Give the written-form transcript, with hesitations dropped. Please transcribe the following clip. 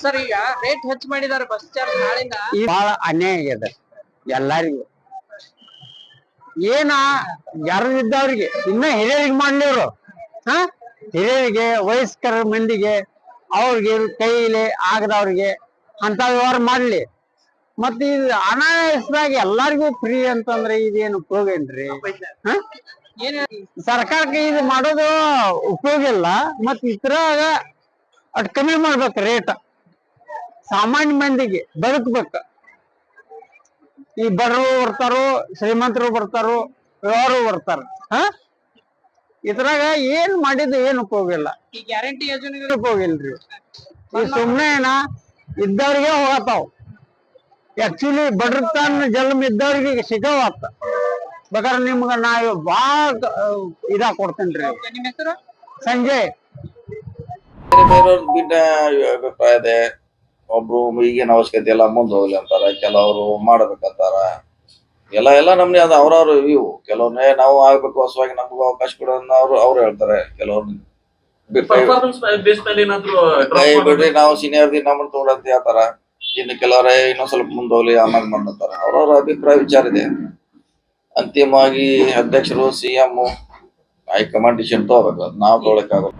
Sir ಈಗ rate ಹೆಚ್ಚು ಮಾಡಿದಾರೆ ಬಸ್ ಚಾರ್ಜ್ ನಾಳಿಂದ. ಬಹಳ ಅನ್ಯಾಯ ಆಗ್ಯದ ಎಲ್ಲಾರಿಗೂ. ಏನ ಯಾರಿದ್ದವ್ರಿಗೆ ಇನ್ನ ಹಿರಿಯರಿಗೆ ಮಾಡ್ಲಿವ್ರು ಹಿರಿಯರಿಗೆ ವಯಸ್ಕರ ಮಂದಿಗೆ ಅವ್ರಿಗೆ ಕೈಲಿ ಆಗದವ್ರಿಗೆ ಅಂತ ವ್ಯವಹಾರ ಮಾಡ್ಲಿ. ಮತ್ ಇದು ಅನಾಯಾಸವಾಗಿ ಎಲ್ಲಾರ್ಗು ಫ್ರೀ ಅಂತಂದ್ರೆ ಇದೇನು ಉಪಯೋಗ ಏನ್ರಿ? ಸರ್ಕಾರಕ್ಕೆ ಇದು ಮಾಡೋದು ಉಪಯೋಗ ಇಲ್ಲ. ಮತ್ ಇದ್ರಾಗ ಅಟ್ ಕಮ್ಮಿ ಮಾಡ್ಬೇಕು ರೇಟ್. ಸಾಮಾನ್ಯ ಮಂದಿಗೆ ಬದುಕ್ಬೇಕ. ಈ ಬಡವರು ಬರ್ತಾರೋ, ಶ್ರೀಮಂತರು ಬರ್ತಾರೋ, ವ್ಯವಹಾರ ಬರ್ತಾರ. ಇದ್ರಾಗ ಏನ್ ಮಾಡಿದ್ದು ಏನ್ ಉಪಯೋಗ ಇಲ್ಲ. ಈ ಗ್ಯಾರಂಟಿ ಯೋಜನೆ ಉಪಯೋಗ ಇಲ್ರಿ. ಈ ಸುಮ್ನೆ ಇದ್ದವ್ರಿಗೆ ಹೋಗತಾವ್. ಆಕ್ಚುಲಿ ಬಡತನ ಜನ್ಮ ಇದ್ದವ್ರಿಗೆ ಸಿಗವತ್ತ. ಬೇಕಾದ್ರೆ ನಿಮ್ಗ ನಾವು ಬಾಳ ಇದಾಗ ಕೊಡ್ತೇನ್ರಿ. ನಿಮ್ಮ ಹೆಸರು? ಸಂಜಯ್. ಭಿನ್ನ ಅಭಿಪ್ರಾಯ ಇದೆ. ಒಬ್ರು ಈಗಿನ ಅವಶ್ಯಕತೆ ಎಲ್ಲ ಮುಂದೆ ಹೋಗ್ಲಿ ಅಂತಾರ, ಕೆಲವರು ಮಾಡ್ಬೇಕಂತಾರ. ಎಲ್ಲ ನಮ್ನೆ ಅದ ಅವ್ರವ್ರು ಇವು. ಕೆಲವ್ರನ್ನೇ ನಾವು ಆಗ್ಬೇಕು ಹೊಸವಾಗಿ ನಮಗೂ ಅವಕಾಶ ಕೊಡೋದನ್ನ ಅವ್ರು ಹೇಳ್ತಾರೆ. ಕೆಲವ್ರು ಬಿಡ್ರಿ ನಾವು ಸೀನಿಯರ್ ನಮ್ಮನ್ನ ತಗೊಳಂತ ಹೇಳ್ತಾರ. ಇನ್ನು ಕೆಲವರೇ ಇನ್ನೊಂದ್ ಸ್ವಲ್ಪ ಮುಂದೆ ಹೋಗ್ಲಿ ಆಮೇಲೆ ಮಾಡ್ತಾರ. ಅವ್ರವ್ರ ಅಭಿಪ್ರಾಯ ವಿಚಾರ ಇದೆ. ಅಂತಿಮವಾಗಿ ಅಧ್ಯಕ್ಷರು, CM, ಹೈಕಮಾಂಡ್ ಡಿಸಿಷನ್ ತಗೋಬೇಕು. ನಾವು ತಗೊಳಕ್ ಆಗಲ್ಲ.